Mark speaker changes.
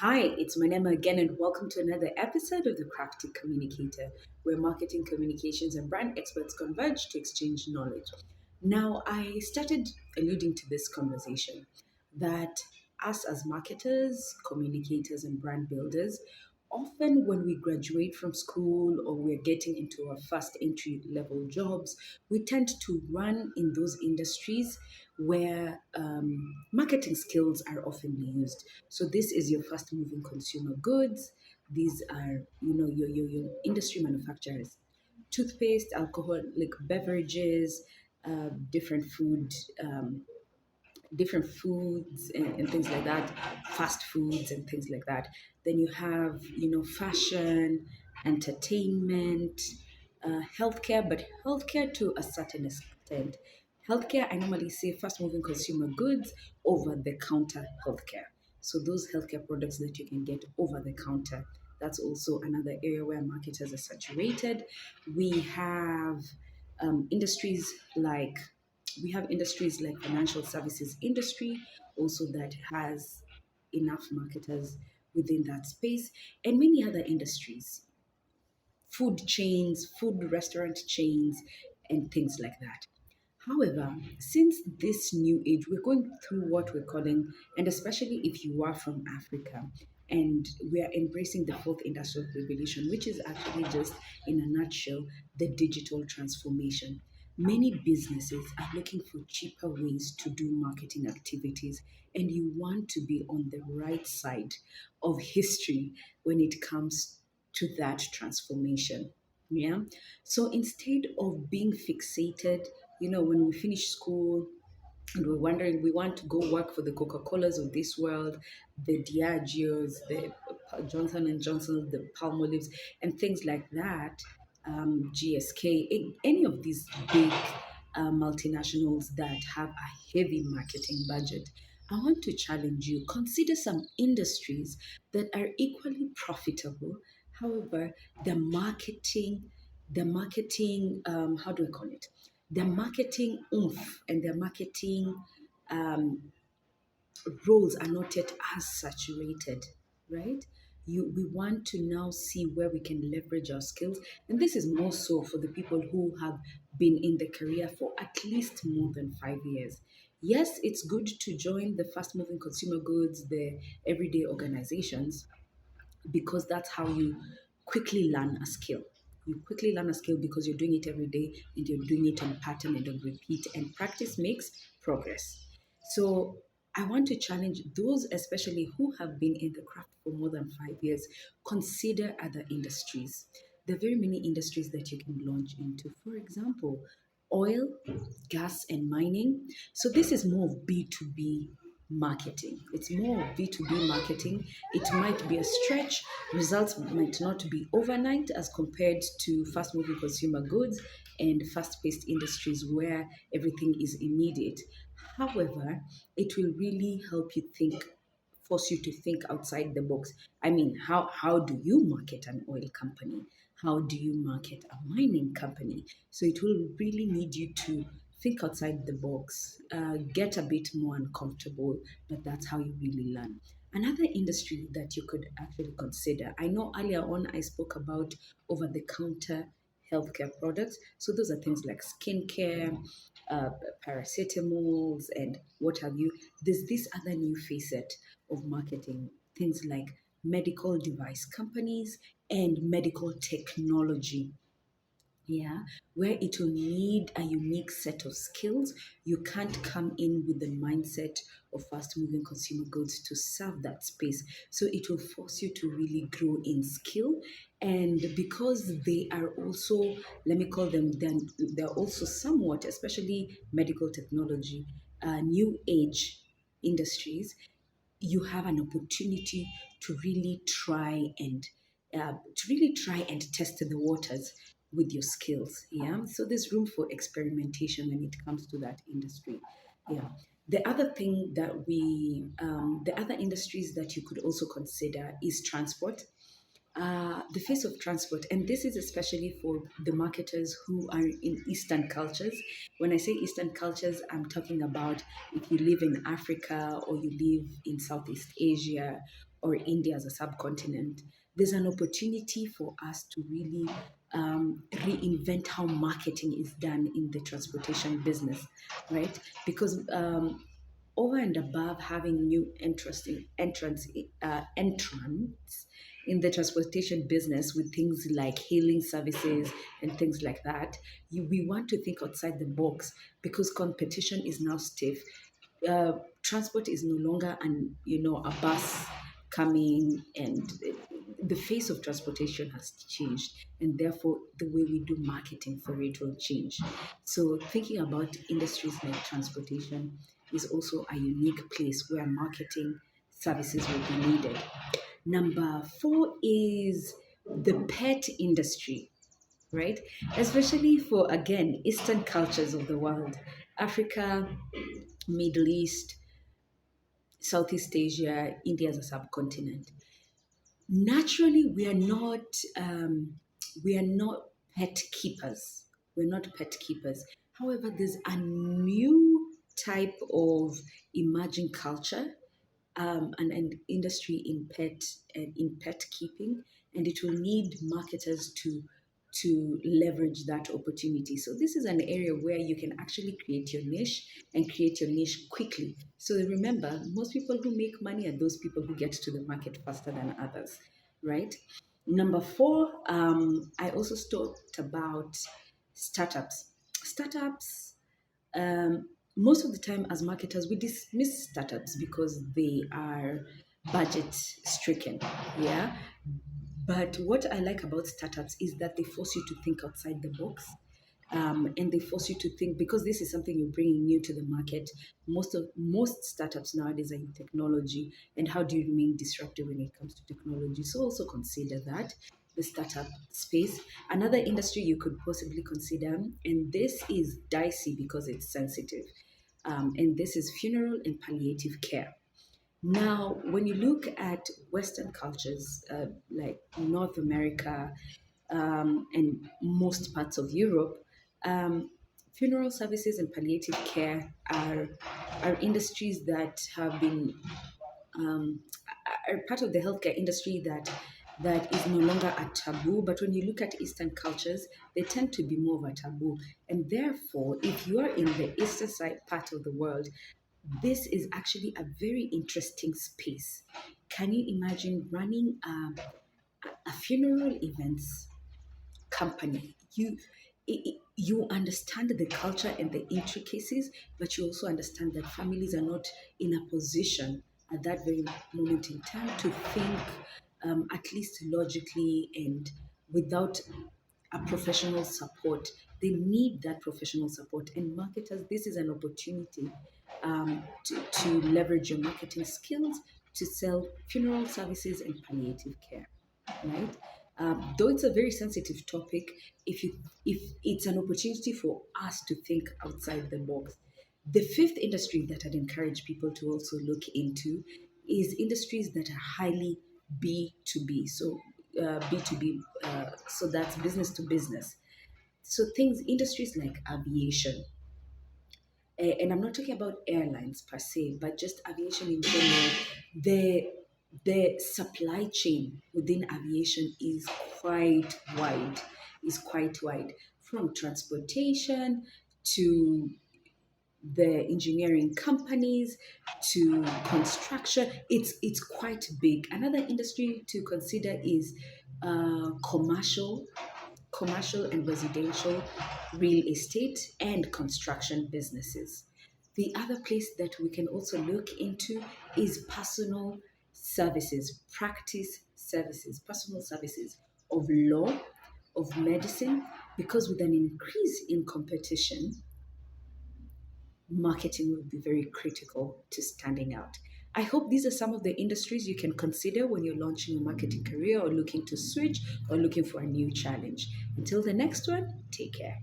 Speaker 1: Hi, it's Manema again, and welcome to another episode of the Crafty Communicator, where marketing, communications, and brand experts converge to exchange knowledge. Now, I started alluding to this conversation that us as marketers, communicators, and brand builders, often when we graduate from school or we're getting into our first entry level jobs, we tend to run in those industries where marketing skills are often used. So this is your fast moving consumer goods. These are, your industry manufacturers, toothpaste, alcoholic beverages, different um, different foods and things like that, fast foods and things like that. Then you have, fashion, entertainment, healthcare, but healthcare to a certain extent. Healthcare, I normally say fast moving consumer goods, over the counter healthcare. So those healthcare products that you can get over the counter. That's also another area where marketers are saturated. We have industries like we have industries like financial services industry also that has enough marketers within that space, and many other industries, food chains, food restaurant chains, and things like that. However, since this new age, we're going through what we're calling, and especially if you are from Africa, and we are embracing the fourth industrial revolution, which is actually just, in a nutshell, the digital transformation. Many businesses are looking for cheaper ways to do marketing activities, and you want to be on the right side of history when it comes to that transformation. Yeah. So instead of being fixated, when we finish school and we're wondering, we want to go work for the Coca-Colas of this world, the Diageos, the Johnson and Johnson, the Palmolives, and things like that, GSK, any of these big multinationals that have a heavy marketing budget. I want to challenge you. Consider some industries that are equally profitable. However, the marketing, how do I call it? Their marketing oomph and their marketing um, roles are not yet as saturated, right? We want to now see where we can leverage our skills, and this is more so for the people who have been in the career for at least more than 5 years. Yes, it's good to join the fast moving consumer goods, the everyday organizations, because that's how you quickly learn a skill. You quickly learn a skill because you're doing it every day and you're doing it on pattern and on repeat, and practice makes progress. So I want to challenge those, especially who have been in the craft for more than 5 years, consider other industries. There are very many industries that you can launch into. For example, oil, gas, and mining. So this is more of B2B marketing. It's more of B2B marketing. It might be a stretch. Results might not be overnight as compared to fast moving consumer goods and fast paced industries where everything is immediate. However, it will really help you think, force you to think outside the box. I mean, how do you market an oil company? How do you market a mining company? So it will really need you to think outside the box, get a bit more uncomfortable, but that's how you really learn. Another industry that you could actually consider, I know earlier on I spoke about over the counter healthcare products. So those are things like skincare, uh, paracetamols, and what have you. There's this other new facet of marketing, things like medical device companies and medical technology, yeah, where it will need a unique set of skills. You can't come in with the mindset of fast moving consumer goods to serve that space. So it will force you to really grow in skill. And because they are also, let me call them, then they're also somewhat, especially medical technology, new age industries, you have an opportunity to really try and test the waters with your skills. Yeah. So there's room for experimentation when it comes to that industry. Yeah. The other industries that you could also consider is transport, the face of transport. And this is especially for the marketers who are in Eastern cultures. When I say Eastern cultures, I'm talking about if you live in Africa or you live in Southeast Asia or India as a subcontinent, there's an opportunity for us to really reinvent how marketing is done in the transportation business, right? Because over and above having new entrants in the transportation business with things like hailing services and things like that, we want to think outside the box because competition is now stiff. Transport is no longer a bus coming, and the face of transportation has changed, and therefore the way we do marketing for it will change. So thinking about industries like transportation is also a unique place where marketing services will be needed. Number four is the pet industry, right? Especially for, again, Eastern cultures of the world, Africa, Middle East, Southeast Asia, India as a subcontinent. Naturally, we are not pet keepers. We're not pet keepers. However, there's a new type of emerging culture, and an industry in pet keeping, and it will need marketers to leverage that opportunity. So this is an area where you can actually create your niche and create your niche quickly. So remember, most people who make money are those people who get to the market faster than others, right? Number four, I also talked about startups. Startups, most of the time as marketers, we dismiss startups because they are budget stricken. Yeah. But what I like about startups is that they force you to think outside the box. And they force you to think, because this is something you're bringing new to the market. Most startups nowadays are in technology, and how do you remain disruptive when it comes to technology? So also consider that, the startup space. Another industry you could possibly consider, and this is dicey because it's sensitive, and this is funeral and palliative care. Now, when you look at Western cultures, like North America, and most parts of Europe, um, funeral services and palliative care are industries that have been um, are part of the healthcare industry that is no longer a taboo. But when you look at Eastern cultures, they tend to be more of a taboo. And therefore, if you are in the Eastern side part of the world, this is actually a very interesting space. Can you imagine running a funeral events company? You understand the culture and the intricacies, but you also understand that families are not in a position at that very moment in time to think, at least logically, and without a professional support. They need that professional support. And marketers, this is an opportunity to leverage your marketing skills to sell funeral services and palliative care, right? Though it's a very sensitive topic, if it's an opportunity for us to think outside the box. The fifth industry that I'd encourage people to also look into is industries that are highly B2B. So B2B, so that's business to business. So things, industries like aviation, and I'm not talking about airlines per se, but just aviation in general. The the supply chain within aviation wide, is quite wide, from transportation to the engineering companies to construction. It's quite big. Another industry to consider is commercial and residential real estate and construction businesses. The other place that we can also look into is personal services of law, of medicine, because with an increase in competition, marketing will be very critical to standing out. I hope these are some of the industries you can consider when you're launching a marketing career or looking to switch or looking for a new challenge. Until the next one, take care.